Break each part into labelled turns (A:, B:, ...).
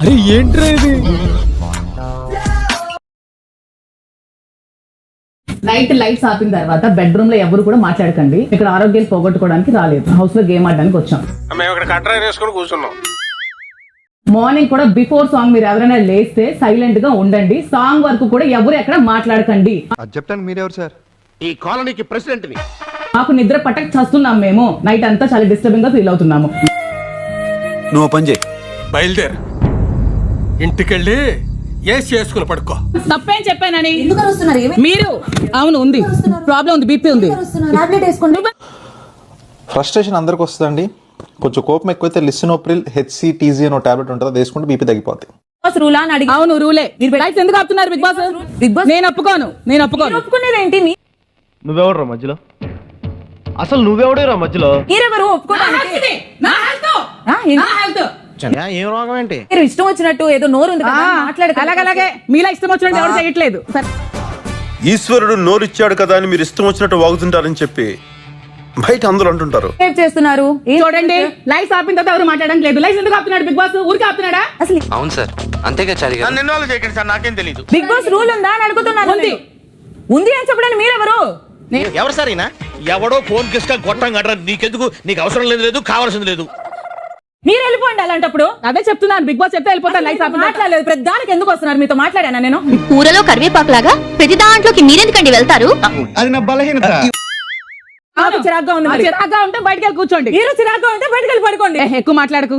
A: అరే ఏంట్రా ఇది?
B: లైట్స్ ఆపిన తర్వాత బెడ్రూమ్ లో ఎవరు కూడా మాట్లాడకండి. ఇక్కడ ఆరోగ్యాలు పోగొట్టుకోవడానికి రాలేదు, హౌస్ లో గేమ్ ఆడడానికి వచ్చాం. మార్నింగ్ కూడా బిఫోర్ సాంగ్ మీరు ఎవరైనా లేస్తే సైలెంట్ గా ఉండండి. సాంగ్ వరకు కూడా ఎవరు ఎక్కడ మాట్లాడకండి.
C: చెప్తాను మీరెవరు సార్?
D: ఈ కాలనీకి ప్రెసిడెంట్ ని.
B: మాకు నిద్ర పట్టక చేస్తున్నాం, మేము నైట్ అంతా చాలా డిస్టర్బింగ్ గా ఫీల్ అవుతున్నాము.
C: నువ్వు పని చేయి,
D: బయలుదేరు, ఇంటికెళ్ళి ఏసి చేసుకుని పడుకో.
B: తప్పేం చెప్పానని మీరు? అవును ఉంది, ప్రాబ్లం ఉంది, బీపీ ఉంది.
C: ఫ్రస్ట్రేషన్ అందరికి వస్తుందండి. కొంచెం కోపం ఎక్కువైతే లిసినోప్రిల్ HCTZ అనో టాబ్లెట్ ఉంటుంది, అది వేసుకుంటే బీపీ తగ్గిపోద్ది.
B: అవును రూలే. లైట్స్ ఎందుకు ఆపుతున్నారు బిగ్ బాస్? నేను ఒప్పుకోను. ఒప్పుకునేదేంటి?
A: నువ్వెవడురా మధ్యలో? అసలు నువ్వెవడేరా మధ్యలో?
B: మీరెవరు ఒప్పుకోవడానికి?
A: ఏం రోగం ఏంటి?
B: మీరు ఇష్టం వచ్చినట్టు ఏదో నోరు ఉంది కదా మాట్లాడక. అలాగే మీలా ఇష్టం వచ్చినట్టు ఎవరు చేయట్లేదు.
E: ఈశ్వరుడు నోరిచ్చాడు కదా అని మీరు ఇష్టం వచ్చినట్టు వాగుతుంటారని చెప్పి బయట అందరూ అంటుంటారు.
B: చేస్తున్నారు చూడండి. లైట్స్ ఆపిన తర్వాత ఎవరు మాట్లాడడం లేదు. లైట్స్ ఎందుకు ఆపుతున్నాడు బిగ్ బాస్? ఊరికి ఆపుతున్నాడా అసలు?
F: అవును సార్, అంతేగా చారి గారు.
D: నిన్నోళ్ళు చేయకండి సార్, నాకేం తెలియదు.
B: బిగ్ బాస్ రూల్ ఉందా అని అడుగుతున్నాను. ఉంది అని చెప్పడానికి మీరెవరు?
D: ఎవరు సార్ ఈయన? ఎవడో ఫోన్ కిస్కా గొట్టం గట్రా, నీకెందుకు? నీకు అవసరం లేదు, కావాల్సింది లేదు.
B: మీరు వెళ్ళిపోండి అలాంటప్పుడు. అదే చెప్తున్నాను, బిగ్ బాస్ చెప్తే వెళ్ళిపోతాను. లైట్స్ ఆపి మాట్లాడలేదు. ప్రతి దానికి ఎందుకు వస్తున్నారు? మీతో మాట్లాడానా నేను?
G: కూరలో కరివేపాకు లాగా ప్రతి దాంట్లోకి మీరెందుకండి వెళ్తారు?
A: అది నా బలహీనత.
B: చిరాగ్గా ఉంది. చిరాగ్గా ఉంటే బయటకు వెళ్ళి కూర్చోండి. మీరు చిరాగ్గా ఉంటే బయటకు వెళ్ళి పడుకోండి. ఎక్కువ మాట్లాడకు.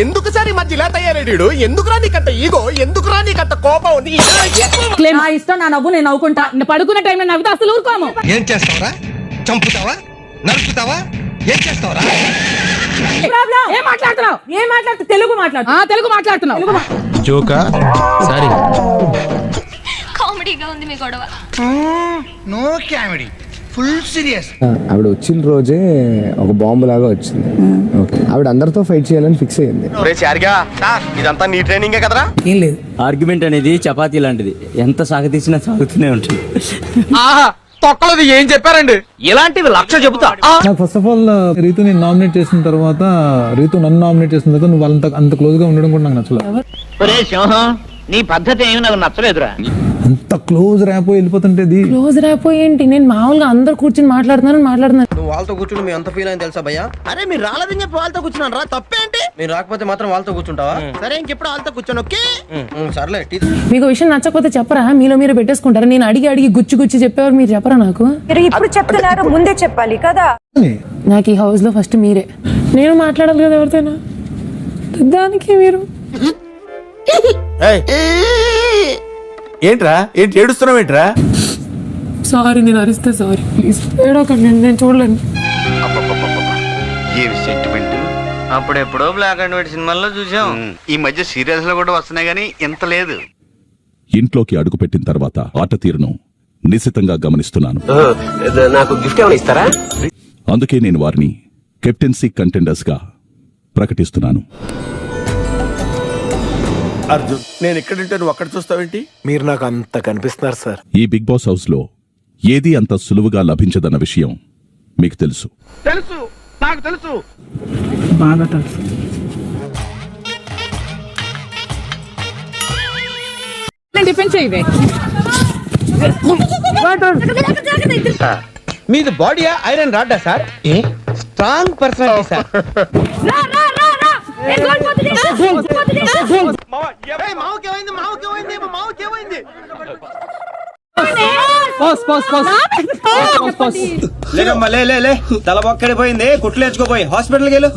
D: ఎందుకు సార్ ఈ మధ్య ఇలా తయారేడు? ఎందుకురా నీకంత ఈగో? ఎందుకురా నీకంత కోపం?
B: నా ఇష్టం, నా నవ్వు నేను నవ్వుకుంటా. పడుకున్న టైంలో నవ్వుతా అసలు ఊరుకోము.
H: ఏం చేస్తావరా? చంపుతావా? నరుకుతావా? ఏం చేస్తావరా?
B: ఏం మాట్లాడుతున్నావు? తెలుగు మాట్లాడుతున్నావు.
A: జోకా? సారీ.
G: కామెడీగా ఉంది మీ గొడవ.
H: No comedy, full serious.
I: ఆవిడ వచ్చిన రోజే ఒక బాంబు లాగా వచ్చింది. ఓకే, ఆవిడ అందరితో ఫైట్ చేయాలని ఫిక్స్ అయ్యింది.
D: ఇదంతా నీ ట్రైనింగే కదరా?
B: ఏం లేదు.
J: ఆర్గ్యుమెంట్ అనేది చపాతీ లాంటిది, ఎంత సాగతీసినా సాగుతూనే ఉంటుంది.
D: తొక్కలది ఏం చెప్పారండి? ఇలాంటివి 1,00,000 చెబుతా.
I: నాకు ఫస్ట్ ఆఫ్ ఆల్ రీతుని నామినేట్ చేసిన తర్వాత, రీతు నన్ను నామినేట్ చేసిన తర్వాత నువ్వు అంత క్లోజ్ గా ఉండడం కూడా నాకు నచ్చలేదు.
J: నీ పద్ధతి ఏమి నాకు నచ్చలేదురా.
I: అంత క్లోజ్ ర్యాపో వెళ్ళిపోతుంటే
B: క్లోజ్ ర్యాపో ఏంటి? నేను మామూలుగా అందరు కూర్చొని మాట్లాడుతున్నాను.
F: నువ్వు వాళ్ళతో కూర్చుని మీ అంత ఫీల్ అయింది తెలుసా భయ్యా?
D: అరే మీరు రాలేదని చెప్పి వాళ్ళతో కూర్చున్నాను రా, తప్పేంటి?
F: మీరు రాకపోతే మాత్రం వాళ్ళతో కూర్చుంటావా?
D: సరే ఇంకెప్పుడు వాళ్ళతో కూర్చొని ఓకే.
F: సర్లే.
B: మీకు విషయం నచ్చకపోతే చెప్పరా? మీలో మీరు పెట్టేసుకుంటారా? నేను అడిగి గుచ్చి చెప్పేవారు, మీరు చెప్పరా నాకు?
G: ఇప్పుడు చెప్తున్నారు, ముందే చెప్పాలి కదా.
B: నాకు ఈ హౌస్ లో ఫస్ట్ మీరే. నేను మాట్లాడాలి కదా ఎవరితోనా, దానికి మీరు
D: ఏంట్రా? ఏంటి ఏడుస్తున్నావు? ఏంట్రా?
B: సారీ, నేను అరిస్తే సారీ, ప్లీజ్ ఏడోకండి, నేను చూడలేను.
F: ఏమి సెంటిమెంట్. అప్పుడెప్పుడో బ్లాక్ అండ్ వైట్ సినిమాల్లో చూసాం, ఈ మధ్య సీరియల్స్ లో కూడా వస్తున్నాయి గానీ ఇంత లేదు.
E: ఇంట్లోకి అడుగుపెట్టిన తర్వాత ఆట తీరును నిశితంగా గమనిస్తున్నాను.
F: నాకు గిఫ్ట్ ఏమైనా ఇస్తారా?
E: అందుకే నేను వారిని కెప్టెన్సీ కంటెండర్స్ గా ప్రకటిస్తున్నాను.
D: అర్జున్, నేను ఎక్కడుంటే నువ్వు అక్కడ చూస్తావేంటి?
A: మీరు నాకు అంత కనిపిస్తున్నారు సార్.
E: ఈ బిగ్ బాస్ హౌస్ లో ఏది అంత సులువుగా లభించదన్న విషయం మీకు తెలుసు.
D: తెలుసు, నాకు తెలుసు,
B: బాగా తెలుసు. డిఫెన్స్ చేయవే.
A: మీది బాడీయా ఐరన్ రాడ్డా సార్? Strong personality sir.
F: తల బొక్కడిపోయింది, కుట్లు వేసుకోపోయి హాస్పిటల్కి వెళ్ళు.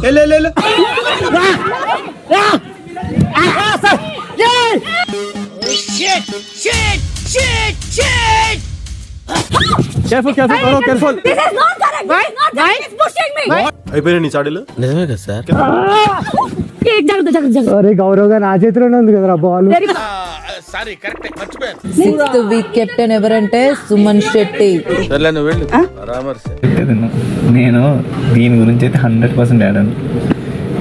D: అయిపోయినా నీ చాడీలు?
A: నిజమే కదా సార్.
I: అరే గౌరవ్ గా నా చేతిలోనే ఉంది కదా బాల్.
D: సారీ, కరెక్ట్, మర్చిపోయాను.
B: 6th వీక్ కెప్టెన్ ఎవరంటే సుమన్ శెట్టి.
D: సర్లే, నువ్వు వెళ్ళు.
I: నేను దీని గురించి అయితే 100% ఆడాను.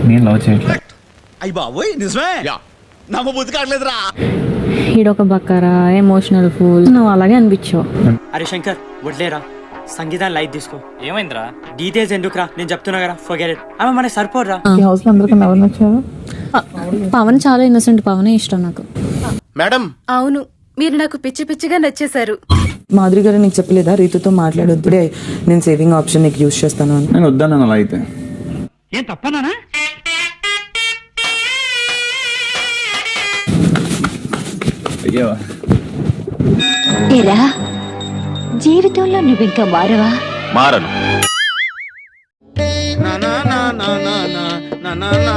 I: నేను లవ్ చేయట్లేదు.
D: అయ్య బాబోయ్, నిజమే? నమ్మ బుద్ధి కావట్లేదురా.
G: ఈడొక బక్కరా, ఎమోషనల్ ఫూల్. నువ్వు అలాగే అనిపించావు.
J: అరే శంకర్, వడ్లేరా, సంగీతం లైట్ తీసుకో. ఏమైందిరా? డీటెయిల్స్ ఎందుకురా? నేను చెప్తున్నా కదా, ఫర్గెట్ ఇట్. ఆమె మనకి సరిపోర్రా.
B: ఈ హౌస్ లో అందరికన్నా ఎవరు నచ్చారు?
G: పవన్ చాలా ఇన్నోసెంట్. పవనే ఇష్టం నాకు.
D: మేడం
G: అవును, మీరు నాకు పిచ్చి పిచ్చిగా నచ్చేశారు.
J: మాధురి గారు నీకు చెప్పలేదా రీతుతో మాట్లాడొద్దుడే, నేను సేవింగ్ ఆప్షన్ నీకు యూజ్ చేస్తాను అని?
I: నేను వద్దాను అలా అయితే.
J: ఏం తప్పనా?
I: అయ్యో
G: ఏరా, జీవితంలో నువ్వు ఇంకా మారవా?
F: మారను.
D: నా నా నా నా నా నా నా నా నా.